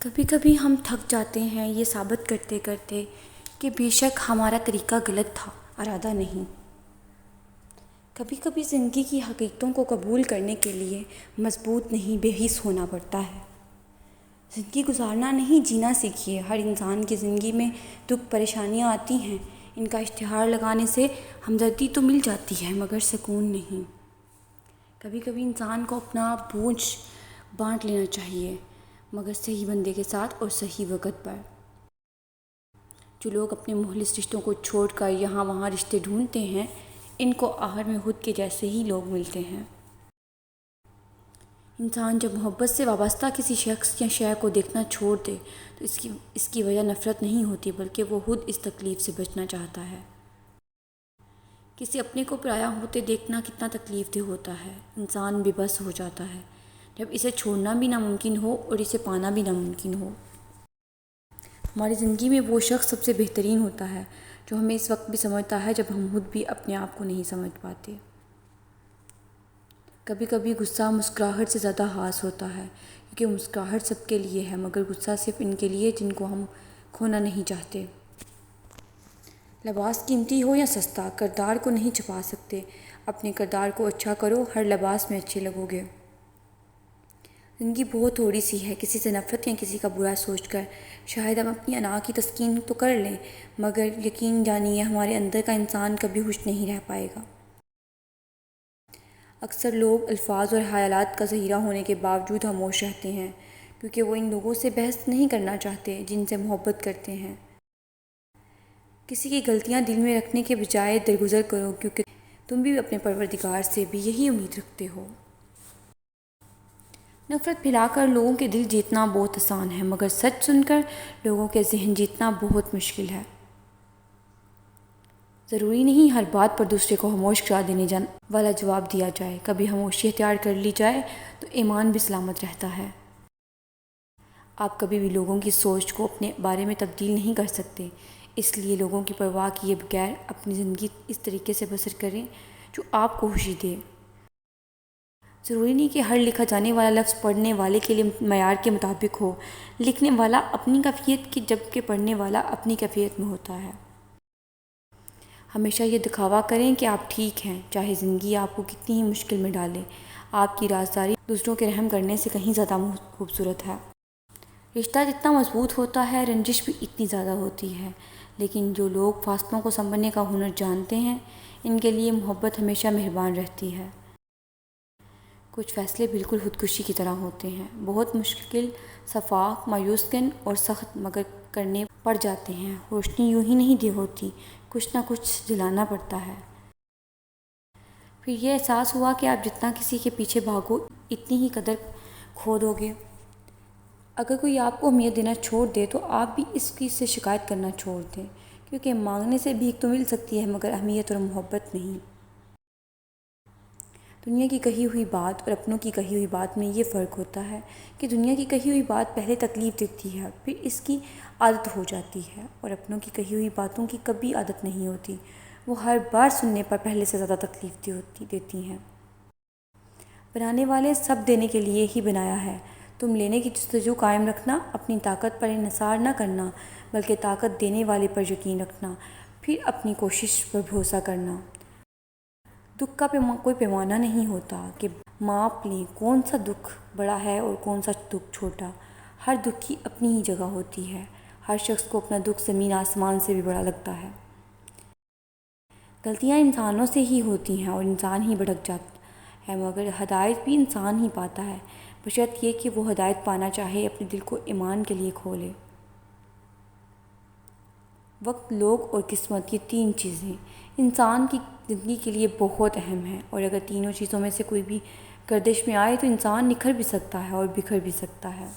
کبھی کبھی ہم تھک جاتے ہیں یہ ثابت کرتے کرتے کہ بے شک ہمارا طریقہ غلط تھا، ارادہ نہیں۔ کبھی کبھی زندگی کی حقیقتوں کو قبول کرنے کے لیے مضبوط نہیں بے حس ہونا پڑتا ہے۔ زندگی گزارنا نہیں جینا سیکھیے۔ ہر انسان کی زندگی میں دکھ پریشانیاں آتی ہیں، ان کا اشتہار لگانے سے ہمدردی تو مل جاتی ہے مگر سکون نہیں۔ کبھی کبھی انسان کو اپنا بوجھ بانٹ لینا چاہیے، مگر صحیح بندے کے ساتھ اور صحیح وقت پر۔ جو لوگ اپنے مخلص رشتوں کو چھوڑ کر یہاں وہاں رشتے ڈھونڈتے ہیں، ان کو آخر میں خود کے جیسے ہی لوگ ملتے ہیں۔ انسان جب محبت سے وابستہ کسی شخص یا شے کو دیکھنا چھوڑ دے تو اس کی وجہ نفرت نہیں ہوتی، بلکہ وہ خود اس تکلیف سے بچنا چاہتا ہے۔ کسی اپنے کو پرایا ہوتے دیکھنا کتنا تکلیف دہ ہوتا ہے۔ انسان بے بس ہو جاتا ہے جب اسے چھوڑنا بھی ناممکن ہو اور اسے پانا بھی ناممکن ہو۔ ہماری زندگی میں وہ شخص سب سے بہترین ہوتا ہے جو ہمیں اس وقت بھی سمجھتا ہے جب ہم خود بھی اپنے آپ کو نہیں سمجھ پاتے۔ کبھی کبھی غصہ مسکراہٹ سے زیادہ خاص ہوتا ہے، کیونکہ مسکراہٹ سب کے لیے ہے مگر غصہ صرف ان کے لیے جن کو ہم کھونا نہیں چاہتے۔ لباس قیمتی ہو یا سستا، کردار کو نہیں چھپا سکتے۔ اپنے کردار کو اچھا کرو، ہر لباس میں اچھے لگو گے۔ زندگی بہت تھوڑی سی ہے، کسی سے نفرت یا کسی کا برا سوچ کر شاید ہم اپنی انا کی تسکین تو کر لیں، مگر یقین جانیے ہمارے اندر کا انسان کبھی خوش نہیں رہ پائے گا۔ اکثر لوگ الفاظ اور خیالات کا ذخیرہ ہونے کے باوجود خاموش رہتے ہیں، کیونکہ وہ ان لوگوں سے بحث نہیں کرنا چاہتے جن سے محبت کرتے ہیں۔ کسی کی غلطیاں دل میں رکھنے کے بجائے درگزر کرو، کیونکہ تم بھی اپنے پروردگار سے بھی یہی امید رکھتے ہو۔ نفرت پھیلا کر لوگوں کے دل جیتنا بہت آسان ہے، مگر سچ سن کر لوگوں کے ذہن جیتنا بہت مشکل ہے۔ ضروری نہیں ہر بات پر دوسرے کو خاموش کرا دینے والا جواب دیا جائے۔ کبھی خاموشی اختیار کر لی جائے تو ایمان بھی سلامت رہتا ہے۔ آپ کبھی بھی لوگوں کی سوچ کو اپنے بارے میں تبدیل نہیں کر سکتے، اس لیے لوگوں کی پرواہ کیے بغیر اپنی زندگی اس طریقے سے بسر کریں جو آپ کو خوشی دے۔ ضروری نہیں کہ ہر لکھا جانے والا لفظ پڑھنے والے کے لیے معیار کے مطابق ہو۔ لکھنے والا اپنی کیفیت کی جبکہ پڑھنے والا اپنی کیفیت میں ہوتا ہے۔ ہمیشہ یہ دکھاوا کریں کہ آپ ٹھیک ہیں، چاہے زندگی آپ کو کتنی ہی مشکل میں ڈالے۔ آپ کی رازداری دوسروں کے رحم کرنے سے کہیں زیادہ خوبصورت ہے۔ رشتہ جتنا مضبوط ہوتا ہے، رنجش بھی اتنی زیادہ ہوتی ہے، لیکن جو لوگ فاصلوں کو سنبھلنے کا ہنر جانتے ہیں، ان کے لیے محبت ہمیشہ مہربان رہتی ہے۔ کچھ فیصلے بالکل خودکشی کی طرح ہوتے ہیں، بہت مشکل، شفاف، مایوس کن اور سخت، مگر کرنے پڑ جاتے ہیں۔ روشنی یوں ہی نہیں ہوتی، کچھ نہ کچھ جلانا پڑتا ہے۔ پھر یہ احساس ہوا کہ آپ جتنا کسی کے پیچھے بھاگو اتنی ہی قدر کھو دو گے۔ اگر کوئی آپ کو اہمیت دینا چھوڑ دے تو آپ بھی اس کی سے شکایت کرنا چھوڑ دیں، کیونکہ مانگنے سے بھیک تو مل سکتی ہے مگر اہمیت اور محبت نہیں۔ دنیا کی کہی ہوئی بات اور اپنوں کی کہی ہوئی بات میں یہ فرق ہوتا ہے کہ دنیا کی کہی ہوئی بات پہلے تکلیف دیتی ہے، پھر اس کی عادت ہو جاتی ہے، اور اپنوں کی کہی ہوئی باتوں کی کبھی عادت نہیں ہوتی، وہ ہر بار سننے پر پہلے سے زیادہ تکلیف دیتی ہیں۔ بنانے والے سب دینے کے لیے ہی بنایا ہے، تم لینے کی جستجو قائم رکھنا، اپنی طاقت پر انحصار نہ کرنا بلکہ طاقت دینے والے پر یقین رکھنا، پھر اپنی کوشش پر بھروسہ کرنا۔ دکھ کا کوئی پیمانہ نہیں ہوتا کہ ماپ لیں کون سا دکھ بڑا ہے اور کون سا دکھ چھوٹا۔ ہر دکھ کی اپنی ہی جگہ ہوتی ہے، ہر شخص کو اپنا دکھ زمین آسمان سے بھی بڑا لگتا ہے۔ غلطیاں انسانوں سے ہی ہوتی ہیں اور انسان ہی بھٹک جاتا ہے، مگر ہدایت بھی انسان ہی پاتا ہے، بشرط یہ کہ وہ ہدایت پانا چاہے اپنے دل کو ایمان کے لیے کھولے۔ وقت، لوگ اور قسمت، یہ تین چیزیں انسان کی زندگی کے لیے بہت اہم ہیں، اور اگر تینوں چیزوں میں سے کوئی بھی گردش میں آئے تو انسان نکھر بھی سکتا ہے اور بکھر بھی سکتا ہے۔